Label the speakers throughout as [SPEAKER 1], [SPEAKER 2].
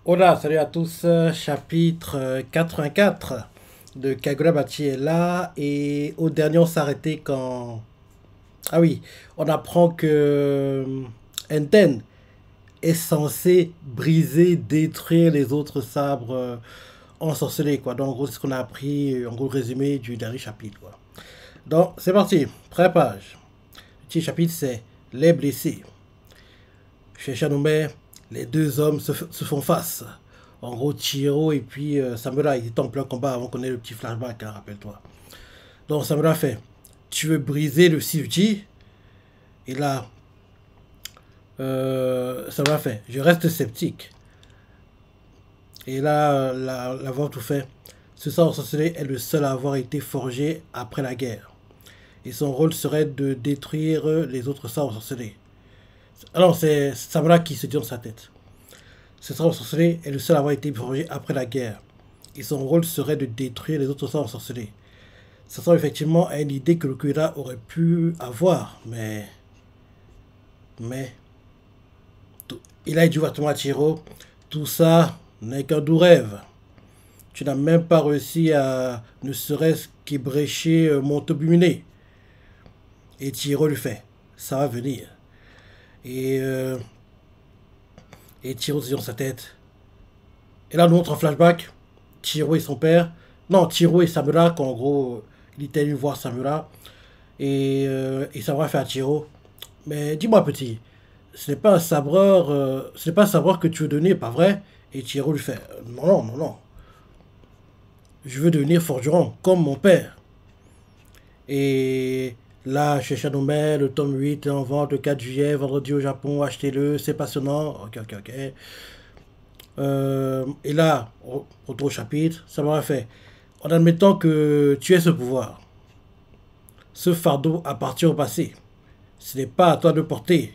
[SPEAKER 1] Hola, salut à tous, chapitre 84 de Kagura-Bachi est là et au dernier on s'arrêtait quand... Ah oui, on apprend que Enten est censé briser, détruire les autres sabres ensorcelés quoi. Donc en gros c'est ce qu'on a appris, en gros résumé du dernier chapitre quoi. Donc c'est parti, première page. Le petit chapitre c'est les blessés. Chez Shanoume, les deux hommes se font face. En gros, Chihiro et puis Samura, ils étaient en plein combat avant qu'on ait le petit flashback, hein, rappelle-toi. Donc Samura fait, tu veux briser le CUG? Et là, Samura fait, je reste sceptique. Et là, la voix tout fait, ce sang ensorcelé est le seul à avoir été forgé après la guerre. Et son rôle serait de détruire les autres sorts ensorcelés. Alors c'est Samura qui se dit dans sa tête. Ce sort ensorcelé est le seul à avoir été forgé après la guerre. Et son rôle serait de détruire les autres sorts ensorcelés. Ça ressemble effectivement à une idée que le Kuira aurait pu avoir, mais... Il a dit ouvertement à Chihiro, tout ça n'est qu'un doux rêve. Tu n'as même pas réussi à ne serait-ce qu'ébrécher mon Tobumine. Et Chihiro lui fait, ça va venir. Et, euh, et Chihiro se dit dans sa tête. Et là, on nous montre un flashback. Chihiro et son père. Non, Chihiro et Samura, qu'en gros, il était venu voir Samura. Et Samura fait à Chihiro. Mais dis-moi, petit, ce n'est pas un sabreur, ce n'est pas un sabreur que tu veux donner, pas vrai? Et Chihiro lui fait non, non, non, non. Je veux devenir forgeron, comme mon père. Et là, chez Shadow, le tome 8 est en vente le 4 juillet, vendredi au Japon, achetez-le, c'est passionnant. Ok, ok, ok. Et là, retour au chapitre, ça m'a fait. En admettant que tu aies ce pouvoir, ce fardeau appartient au passé. Ce n'est pas à toi de porter.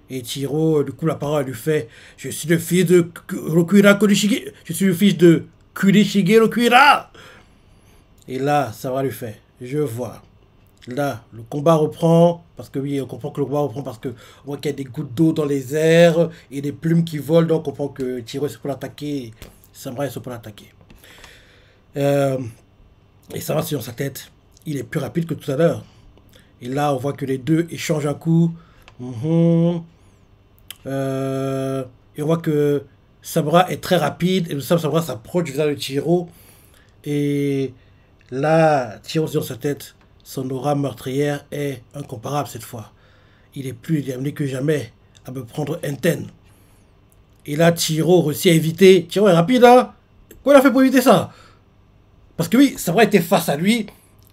[SPEAKER 1] Et Chiro, du coup, la parole lui fait, je suis le fils de Rokuira Kurishige. Je suis le fils de Kurishige Rokuira. Et là, ça va lui faire, je vois. Là, le combat reprend, parce que oui, on comprend que le combat reprend parce que on voit qu'il y a des gouttes d'eau dans les airs et des plumes qui volent, donc on comprend que Chiro est pour l'attaquer, Samurai est pour l'attaquer. Euh, et ça va sur sa tête, il est plus rapide que tout à l'heure. Et là, on voit que les deux échangent un coup. Mhm. Et on voit que Sabra est très rapide et le Sabra s'approche du visage de Chihiro. Et là, Chihiro se dit dans sa tête, son aura meurtrière est incomparable cette fois. Il est plus déterminé que jamais à me prendre Enten. Et là, Chihiro réussit à éviter. Chihiro est rapide, hein? Quoi il a fait pour éviter ça? Parce que oui, Sabra était face à lui.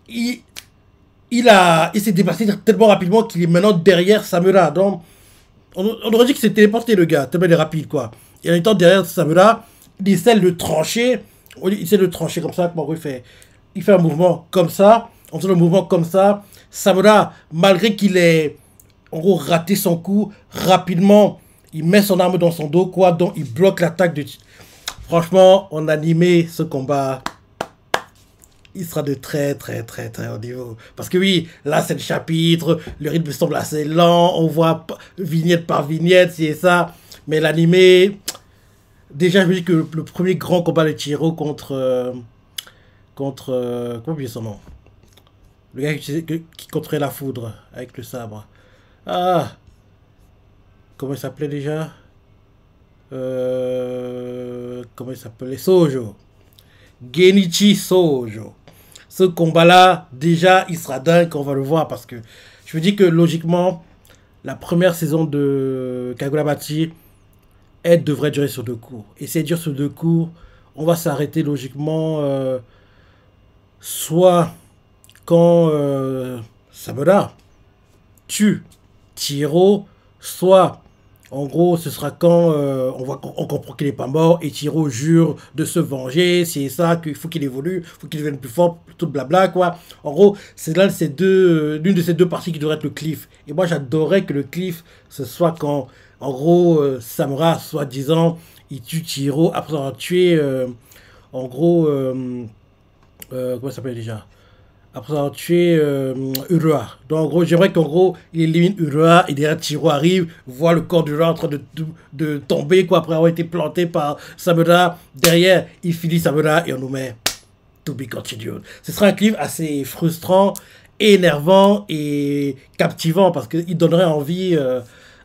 [SPEAKER 1] Il, il s'est déplacé tellement rapidement qu'il est maintenant derrière Samura. Donc, on aurait dit que c'est téléporté le gars, tellement il est rapide quoi. Et en étant derrière Samura, il essaie de le trancher. Il essaie de le trancher comme ça, comment il fait un mouvement comme ça. En faisant un mouvement comme ça, Samura, malgré qu'il ait en gros raté son coup, rapidement, il met son arme dans son dos quoi, donc il bloque l'attaque de... Franchement, en animé, ce combat, il sera de très très très très haut niveau. Parce que oui, là c'est le chapitre, le rythme semble assez lent, on voit vignette par vignette, c'est ça. Mais l'animé, déjà je me dis que le premier grand combat de Chihiro comment dire son nom? Le gars qui contrôlait la foudre avec le sabre. Ah, comment il s'appelait déjà? Comment il s'appelait? Sojo. Genichi Sojo. Ce combat-là, déjà, il sera dingue quand on va le voir parce que je me dis que logiquement, la première saison de Kagurabachi, elle devrait durer sur 2 cours. Et si elle dure sur 2 cours, on va s'arrêter logiquement soit quand Samura tue Chihiro, soit en gros ce sera quand on comprend qu'il n'est pas mort et Chihiro jure de se venger, c'est ça, qu'il faut qu'il évolue, il faut qu'il devienne plus fort, tout blabla quoi. En gros, c'est l'une de ces deux parties qui devrait être le cliff. Et moi j'adorerais que le cliff ce soit quand en gros Samura soi-disant il tue Chihiro après avoir tué en gros comment ça s'appelle déjà, après avoir tué Urua. Donc en gros, j'aimerais qu'en gros, il élimine Urua et derrière Chiro arrive, voit le corps d'Urua en train de tomber quoi, après avoir été planté par Samura. Derrière, il finit Samura et on nous met To Be Continued. Ce sera un clip assez frustrant, énervant et captivant parce qu'il donnerait envie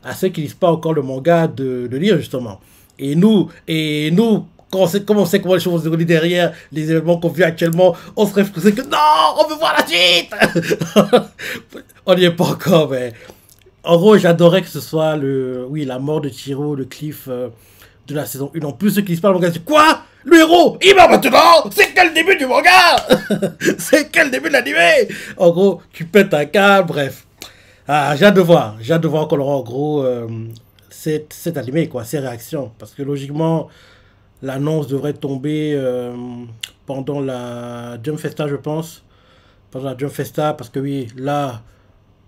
[SPEAKER 1] à ceux qui lisent pas encore le manga de lire justement. Et nous, comme on sait comment les choses vont se dérouler derrière les événements qu'on vit actuellement, on serait frustré que non, on veut voir la suite. On n'y est pas encore, mais en gros, j'adorais que ce soit oui, la mort de Chiro, le cliff de la saison 1. En plus, ceux qui lisent pas le manga, c'est quoi? Le héros, il meurt maintenant. C'est quel début du manga? C'est quel début de l'animé? En gros, tu pètes un câble, bref. Ah, j'ai hâte de voir qu'on aura en gros cet animé, quoi, ces réactions. Parce que logiquement, l'annonce devrait tomber pendant la Jump Festa, je pense. Pendant la Jump Festa, parce que oui, là,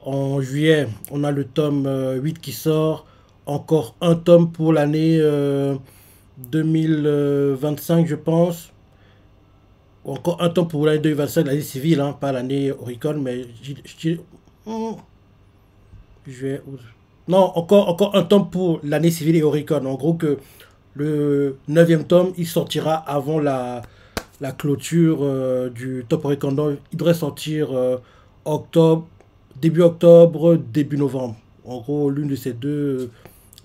[SPEAKER 1] en juillet, on a le tome 8 qui sort. Encore un tome pour l'année 2025, je pense. Encore un tome pour l'année 2025, l'année civile, hein, pas l'année Oricon, mais je vais... Non, encore un tome pour l'année civile et Oricon. En gros que le neuvième tome, il sortira avant la clôture du Top Oricon. Donc, il devrait sortir octobre, début novembre. En gros, l'une de ces deux...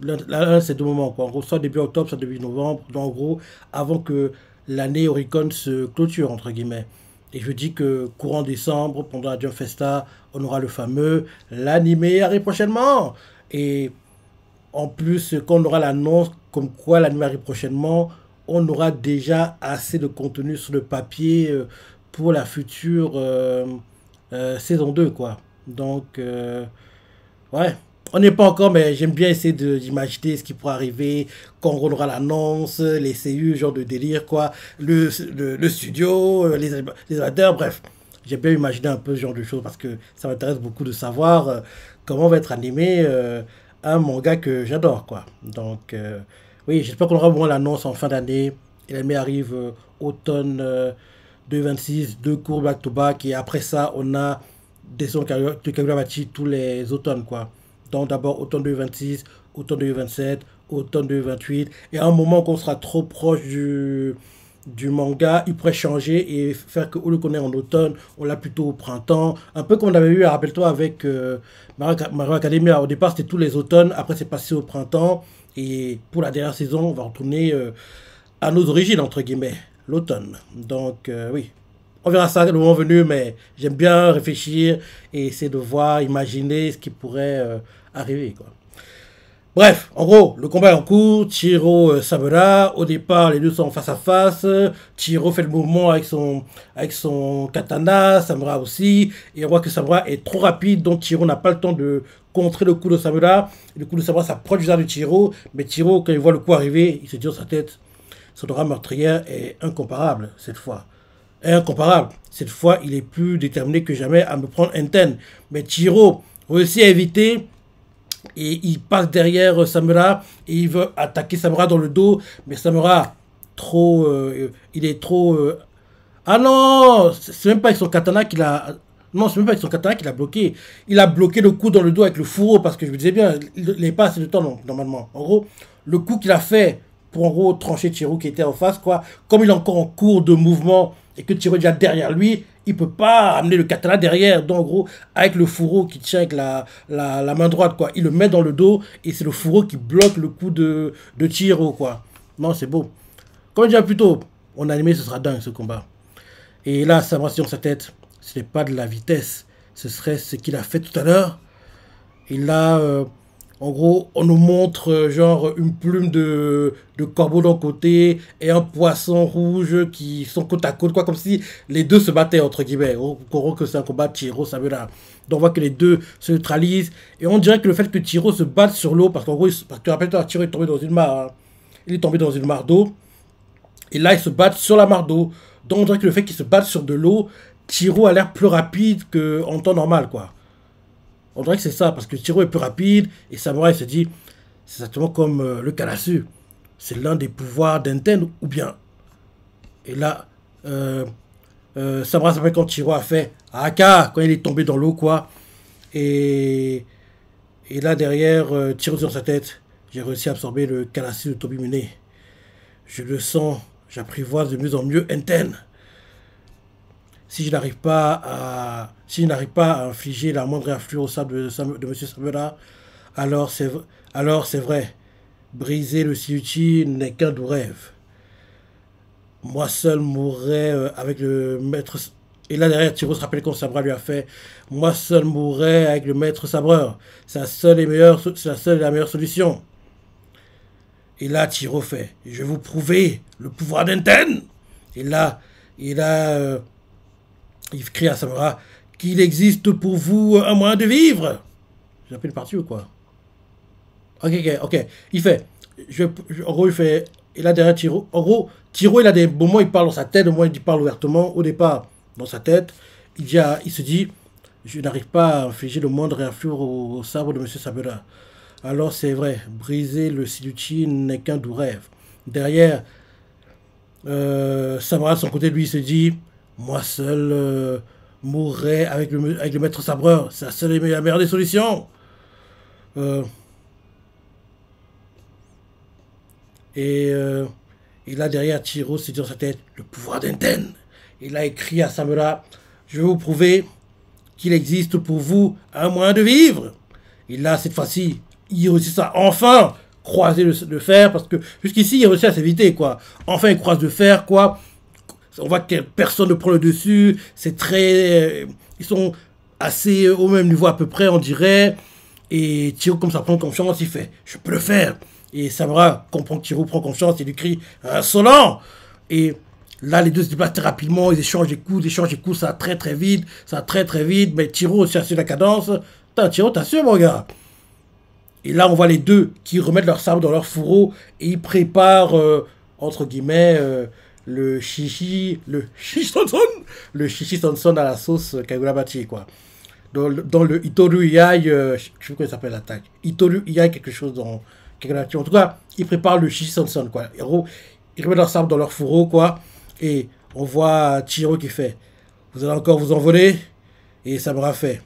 [SPEAKER 1] L'un de ces deux moments, quoi. En gros, soit début octobre, soit début novembre. Donc, en gros, avant que l'année Oricon se clôture, entre guillemets. Et je dis que courant décembre, pendant la Jump Festa, on aura le fameux l'animé arrive prochainement. Et en plus, quand on aura l'annonce comme quoi l'anime arrive prochainement, on aura déjà assez de contenu sur le papier pour la future saison 2, quoi. Donc, ouais. On n'est pas encore, mais j'aime bien essayer d'imaginer ce qui pourrait arriver quand on aura l'annonce, les CU, genre de délire, quoi. Le studio, les animateurs, bref. J'aime bien imaginer un peu ce genre de choses parce que ça m'intéresse beaucoup de savoir comment va être animé un manga que j'adore, quoi. Donc, oui, j'espère qu'on aura au moins l'annonce en fin d'année. Et l'anime arrive automne 2026, deux cours back-to-back. Et après ça, on a des sons de Kagurabachi tous les automnes, quoi. Donc d'abord automne 2026, automne 2027, automne 2028. Et à un moment qu'on sera trop proche du manga, il pourrait changer et faire qu'au lieu qu'on est en automne, on l'a plutôt au printemps. Un peu comme on avait eu, rappelle-toi, avec Mario Academia. Au départ, c'était tous les automnes. Après, c'est passé au printemps. Et pour la dernière saison, on va retourner à nos origines, entre guillemets, l'automne. Donc, oui. On verra ça le moment venu, mais j'aime bien réfléchir et essayer de voir, imaginer ce qui pourrait arriver, quoi. Bref, en gros, le combat est en cours. Chiro Samura. Au départ, les deux sont face à face. Chiro fait le mouvement avec son katana. Samura aussi. Et on voit que Samura est trop rapide. Donc Chiro n'a pas le temps de contrer le coup de Samura. Le coup de Samura s'approche du visage de Chiro. Mais Chiro, quand il voit le coup arriver, il se dit dans sa tête, son aura meurtrière est incomparable cette fois. Incomparable. Cette fois, il est plus déterminé que jamais à me prendre un ten. Mais Chiro réussit à éviter. Et il passe derrière Samura et il veut attaquer Samura dans le dos. Mais Samura, il est trop... Ah non, c'est même pas avec son katana qu'il a... Non, c'est même pas avec son katana qu'il a bloqué. Il a bloqué le coup dans le dos avec le fourreau parce que je me disais bien, il n'est pas assez de temps normalement. En gros, le coup qu'il a fait pour en gros trancher Chiro qui était en face, quoi. Comme il est encore en cours de mouvement et que Chiro est déjà derrière lui, il peut pas amener le katana derrière. Donc en gros, avec le fourreau qui tient avec la main droite, quoi. Il le met dans le dos et c'est le fourreau qui bloque le coup de Chiro, quoi. Non, c'est beau. Comme je disais plus tôt, en animé, ce sera dingue ce combat. Et là, ça va sur sa tête. Ce n'est pas de la vitesse. Ce serait ce qu'il a fait tout à l'heure. Et là, en gros, on nous montre genre une plume de corbeau d'un côté et un poisson rouge qui sont côte à côte, quoi, comme si les deux se battaient, entre guillemets. On comprend que c'est un combat de Chiro, Samura. Donc on voit que les deux se neutralisent. Et on dirait que le fait que Chiro se batte sur l'eau, parce qu'en gros, parce que rappelle-toi, Chiro est tombé dans une mare. Hein. Il est tombé dans une mare d'eau. Et là, ils se battent sur la mare d'eau. Donc on dirait que le fait qu'ils se battent sur de l'eau, Chiro a l'air plus rapide qu'en temps normal, quoi. On dirait que c'est ça, parce que Chiro est plus rapide, et Samurai se dit, c'est exactement comme le Karasu. C'est l'un des pouvoirs d'Enten, ou bien. Et là, Samura s'appelle quand Chiro a fait Aka, quand il est tombé dans l'eau, quoi. Et, et là, derrière, Chiro dans sa tête, j'ai réussi à absorber le Kanassi de Tobimune. Je le sens, j'apprivoise de mieux en mieux Enten. Si je n'arrive pas à infliger la moindre influence au sable de M. Samura, alors c'est vrai. Briser le Siuchi n'est qu'un doux rêve. Moi seul mourrai avec le maître. Et là derrière, Tiro se rappelle quand Sabra lui a fait. Moi seul mourrai avec le maître sabreur. C'est la seule et la meilleure solution. Et là, Tiro fait. Je vais vous prouver le pouvoir d'Enten. Et là, il crie à Samura qu'il existe pour vous un moyen de vivre. J'ai appelé le parti ou quoi? Ok. Il fait. En gros, il fait. Et là, derrière Tiro. En gros, Tiro, il a des moments où il parle dans sa tête, au moment où il parle ouvertement. Au départ, dans sa tête, il se dit je n'arrive pas à infliger le moindre influx au sabre de M. Sabura. Alors, c'est vrai, briser le Siluchi n'est qu'un doux rêve. Derrière, Samura, de son côté, lui, il se dit moi seul mourrai avec le maître sabreur. C'est la seule et la meilleure des solutions. Euh, Et, euh, et là, derrière, Chiro se dit dans sa tête le pouvoir d'Enten. Et là, il crie à Samura je vais vous prouver qu'il existe pour vous un moyen de vivre. Et là, cette fois-ci, il réussit à enfin croiser le fer, parce que jusqu'ici, il réussit à s'éviter, quoi. Enfin, il croise le fer, quoi. On voit que personne ne prend le dessus. C'est très. Ils sont assez au même niveau à peu près, on dirait. Et Chiro, comme ça prend confiance, il fait je peux le faire. Et Samura comprend que Chiro prend confiance, il lui crie insolent. Et là, les deux se déplacent très rapidement, ils échangent des coups, ça va très très vite, mais Chiro aussi a su la cadence. Putain, Chiro, t'as su, mon gars. Et là, on voit les deux qui remettent leur sabre dans leur fourreau et ils préparent, entre guillemets, le shishi sonson à la sauce Kagurabachi, quoi. Dans le Itoru Iai, je sais plus comment il s'appelle l'attaque. Itoru Iai, quelque chose dans Kagurabachi. En tout cas, ils préparent le shishi sonson, quoi. En gros, ils remettent leur sabre dans leur fourreau, quoi. Et on voit Chiro qui fait vous allez encore vous envoler? Et Samura fait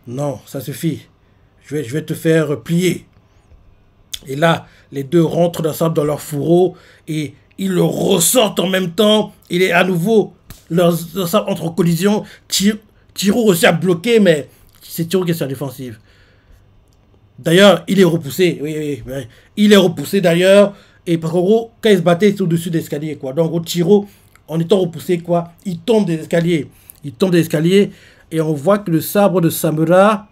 [SPEAKER 1] non, ça suffit. Je vais te faire plier. Et là, les deux rentrent leur sabre dans leur fourreau et ils le ressortent en même temps. Il est à nouveau, leur sabre entre en collision. Chiro réussit à bloquer, mais c'est Chiro qui est sur la défensive. D'ailleurs, il est repoussé. Oui. Il est repoussé d'ailleurs. Et parce qu'en gros, quand il se battait, c'est au-dessus des escaliers, quoi. Donc, en gros, Chiro, en étant repoussé, quoi, il tombe des escaliers. Et on voit que le sabre de Samura,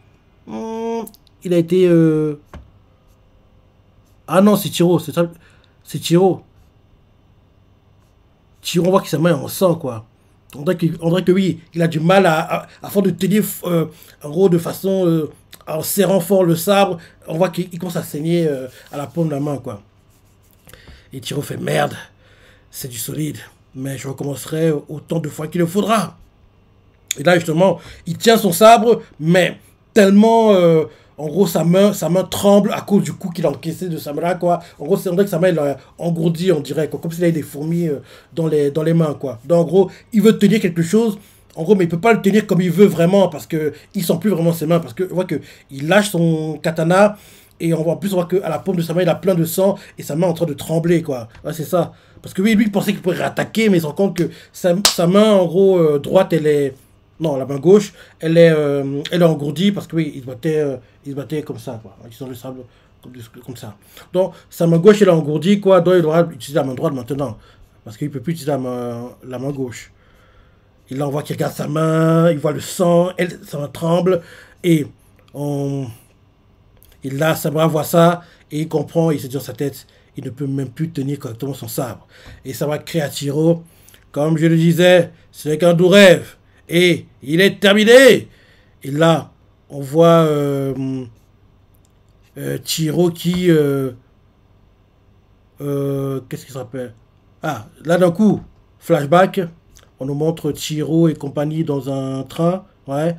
[SPEAKER 1] il a été... Ah non, c'est Chiro, c'est Chiro. Chiro, on voit que sa main est en sang, quoi. On dirait que oui, il a du mal à faire de tenir, en gros, de façon... en serrant fort le sabre, on voit qu'il commence à saigner à la paume de la main, quoi. Et Chiro fait merde, c'est du solide, mais je recommencerai autant de fois qu'il le faudra. Et là, justement, il tient son sabre, mais tellement, en gros, sa main tremble à cause du coup qu'il a encaissé de Samura, quoi. En gros, c'est vrai que sa main, elle a engourdi, on dirait, quoi, comme s'il avait des fourmis dans les mains, quoi. Donc, en gros, il veut tenir quelque chose, en gros, mais il peut pas le tenir comme il veut vraiment, parce que il sent plus vraiment ses mains, parce que on voit que il lâche son katana, et en plus, on voit qu'à la paume de sa main, il a plein de sang, et sa main est en train de trembler, quoi. Ouais, c'est ça. Parce que oui, lui, il pensait qu'il pourrait réattaquer, mais il se rend compte que sa main, en gros, droite, elle est... Non, la main gauche, elle est engourdie, parce que oui, il se battait comme ça, quoi. En utilisant le sable comme ça. Donc, sa main gauche, elle est engourdie, quoi. Donc, il devra utiliser la main droite maintenant. Parce qu'il ne peut plus utiliser la main gauche. Et là, on voit qu'il regarde sa main, il voit le sang, sa main tremble, et là, Samura voit ça, et il comprend, il se dit dans sa tête, il ne peut même plus tenir correctement son sabre. Et Samura crie à Chiro, comme je le disais, ce n'est qu'un doux rêve, et il est terminé. Et là, on voit Chiro qui... qu'est-ce qu'il se rappelle? Ah, là d'un coup, flashback, on nous montre Chiro et compagnie dans un train, ouais.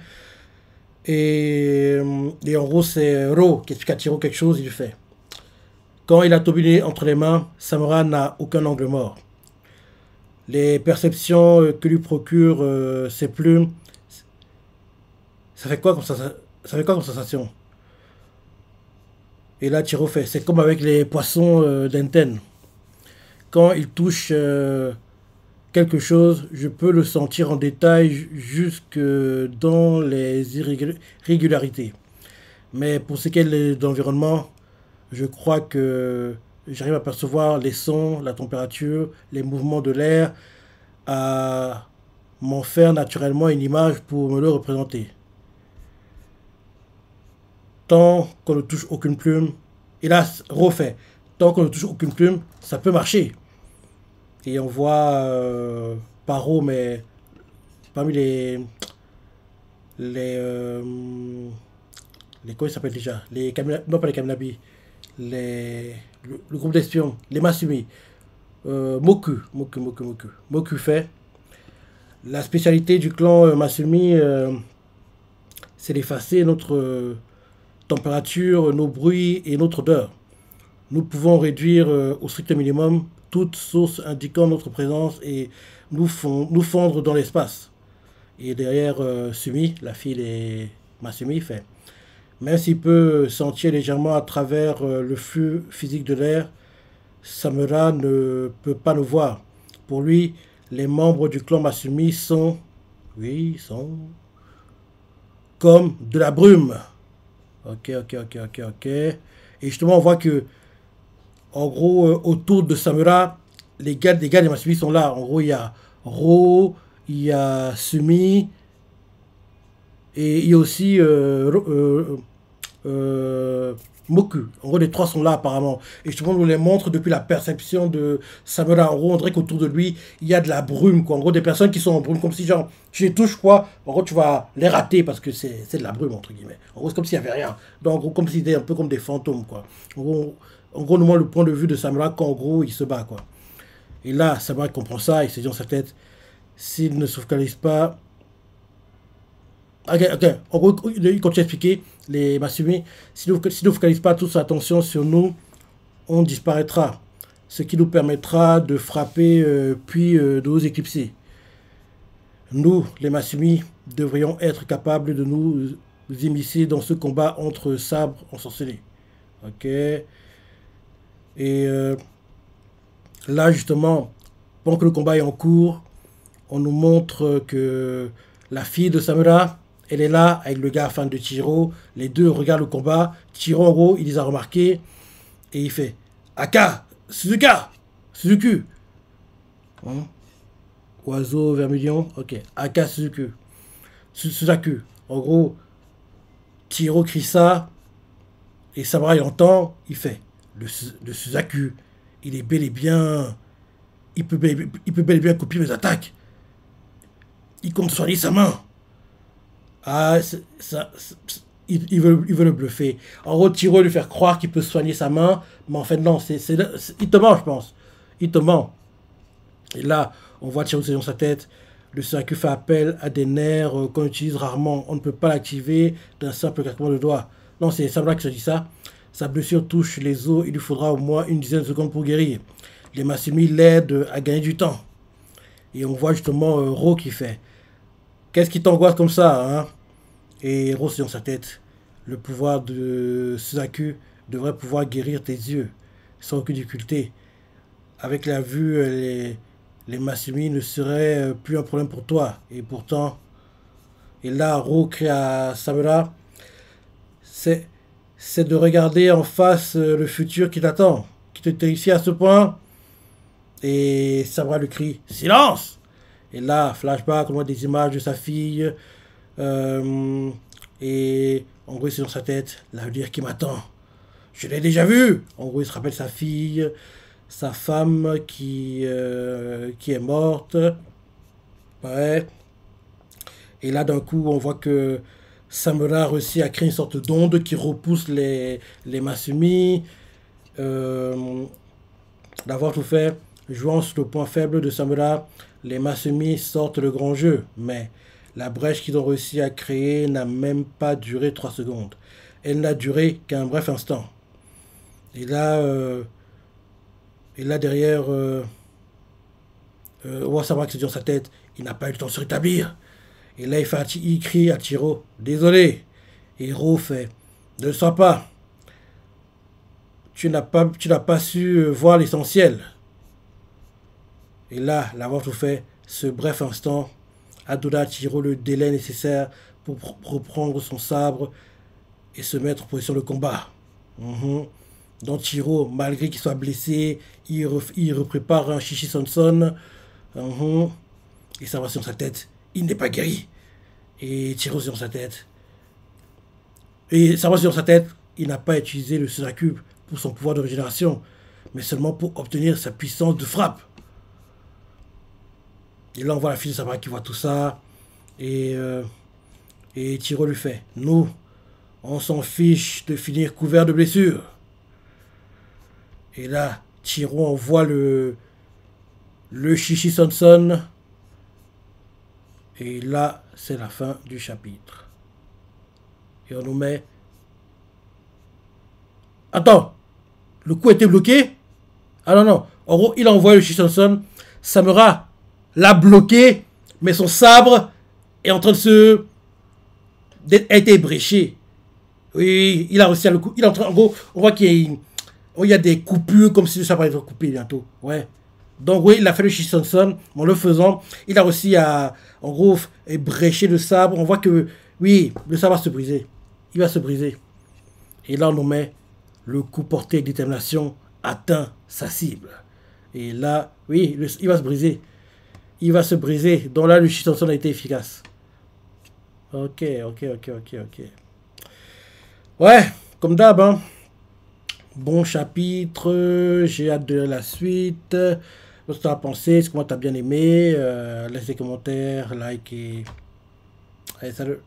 [SPEAKER 1] Et en gros, c'est Ro qui explique à Chiro quelque chose, il fait. Quand il a Tobune entre les mains, Samura n'a aucun angle mort. Les perceptions que lui procurent ces plumes, ça fait quoi comme ça fait quoi comme sensation? Et là, Tiro fait, c'est comme avec les poissons d'Enten. Quand ils touchent quelque chose, je peux le sentir en détail jusque dans les irrégularités. Mais pour ce qui est de l'environnement, je crois que j'arrive à percevoir les sons, la température, les mouvements de l'air, à m'en faire naturellement une image pour me le représenter. Tant qu'on ne touche aucune plume, et là, refait, tant qu'on ne touche aucune plume, ça peut marcher. Et on voit Paro, mais parmi les, comment ils s'appellent déjà non pas les Kamnabi, le groupe d'espions, les Masumi, Moku fait. La spécialité du clan Masumi, c'est d'effacer notre température, nos bruits et notre odeur. Nous pouvons réduire au strict minimum toute source indiquant notre présence et nous fondre dans l'espace. Et derrière Sumi, la fille des Masumi, fait. Même s'il peut sentir légèrement à travers le flux physique de l'air, Samura ne peut pas nous voir. Pour lui, les membres du clan Masumi sont, oui, sont comme de la brume. Ok. Et justement, on voit que, en gros, autour de Samura, les gars des Masumi sont là. En gros, il y a Ro, il y a Sumi, et il y a aussi Moku. En gros, les trois sont là apparemment. Et justement, on nous les montre depuis la perception de Samura. En gros, on dirait qu'autour de lui, il y a de la brume, quoi. En gros, des personnes qui sont en brume, comme si, genre, tu les touches, quoi. En gros, tu vas les rater parce que c'est de la brume, entre guillemets. En gros, c'est comme s'il n'y avait rien. Donc, en gros, comme s'ils étaient un peu comme des fantômes, quoi. En gros, nous montre le point de vue de Samura quand, en gros, il se bat, quoi. Et là, Samura comprend ça, il se dit dans sa tête, s'il ne sauvegarde pas. Ok. En gros, il continue à expliquer, les Masumi, si nous ne focalisons pas toute son attention sur nous, on disparaîtra. Ce qui nous permettra de frapper puis de nous éclipser. Nous, les Masumi, devrions être capables de nous immiscer dans ce combat entre sabres ensorcelés. Ok. Et là, justement, pendant que le combat est en cours, on nous montre que la fille de Samura, elle est là avec le gars fan de Chihiro. Les deux regardent le combat. Chihiro, en gros, il les a remarqués. Et il fait Aka, Suzuki. Hein? Oiseau vermilion. Ok. Aka, Suzaku. En gros, Chihiro crie ça. Et Samura, il entend. Il fait le Suzaku, il est bel et bien. Il peut bel et bien copier mes attaques. Il compte soigner sa main. Ah, il veut le bluffer. En gros, Tiro lui faire croire qu'il peut soigner sa main, mais en fait, non, il te ment, je pense. Il te ment. Et là, on voit Tiro dans sa tête. Le Suzaku fait appel à des nerfs qu'on utilise rarement. On ne peut pas l'activer d'un simple claquement de doigts. Non, c'est Samura qui se dit ça. Sa blessure touche les os. Il lui faudra au moins une dizaine de secondes pour guérir. Les Masumi l'aident à gagner du temps. Et on voit justement Ro qui fait Qu'est-ce qui t'angoisse comme ça, hein? Et Ro, c'est dans sa tête. Le pouvoir de Suzaku devrait pouvoir guérir tes yeux sans aucune difficulté. Avec la vue, les Masumi ne seraient plus un problème pour toi. Et pourtant, et là, Ro crie à Samura, c'est de regarder en face le futur qui t'attend, qui te terrifie à ce point. Et Samura lui crie, silence! Et là, flashback, on voit des images de sa fille. Et en gros, c'est dans sa tête, l'avenir qui m'attend. Je l'ai déjà vu. En gros, il se rappelle sa fille, sa femme qui est morte. Ouais. Et là, d'un coup, on voit que Samura a réussi à créer une sorte d'onde qui repousse les Masumi. D'avoir tout fait, jouant sur le point faible de Samura, les Masumi sortent le grand jeu, mais la brèche qu'ils ont réussi à créer n'a même pas duré 3 secondes. Elle n'a duré qu'un bref instant. Et là derrière, On va savoir que c'est dans sa tête. Il n'a pas eu le temps de se rétablir. Et là, il crie à Chiro, désolé. Et Hiro fait, ne le sois pas. Tu n'as pas su voir l'essentiel. Et là, la voix tout fait, ce bref instant, a donné à Chiro le délai nécessaire pour reprendre son sabre et se mettre en position de combat. Mhm. Donc Chiro, malgré qu'il soit blessé, il reprépare un Shishi Sonson. Mhm. Et ça va sur sa tête. Il n'est pas guéri. Et Chiro sur sa tête. Et ça va sur sa tête. Il n'a pas utilisé le Suzaku pour son pouvoir de régénération, mais seulement pour obtenir sa puissance de frappe. Et là, on voit la fille de Sabara qui voit tout ça. Et, euh, et Chiro lui fait, nous, on s'en fiche de finir couvert de blessures. Et là, Chiro envoie le Shishi Sonson. Et là, c'est la fin du chapitre. Et on nous met... Attends, le coup a été bloqué? Ah non, non. En gros, il a envoyé le Shishi Sonson. Samura l'a bloqué, mais son sabre est en train de se... a été ébréché. Oui, il a réussi à le couper. Il est en train... En gros, on voit qu'il y a des coupures comme si le sabre allait être coupé bientôt. Ouais. Donc oui, il a fait le Shishi Sonson. En le faisant, il a réussi à, en gros, ébrécher le sabre. On voit que, oui, le sabre va se briser. Il va se briser. Et là, on nous met le coup porté avec détermination atteint sa cible. Et là, oui, il va se briser. Il va se briser. Donc là, le Shishi Sonson a été efficace. Ok. Ouais, comme d'hab, hein. Bon chapitre, j'ai hâte de la suite. Qu'est-ce que tu as pensé? Est-ce que moi t'as bien aimé? Laisse des commentaires, like et... Allez, salut!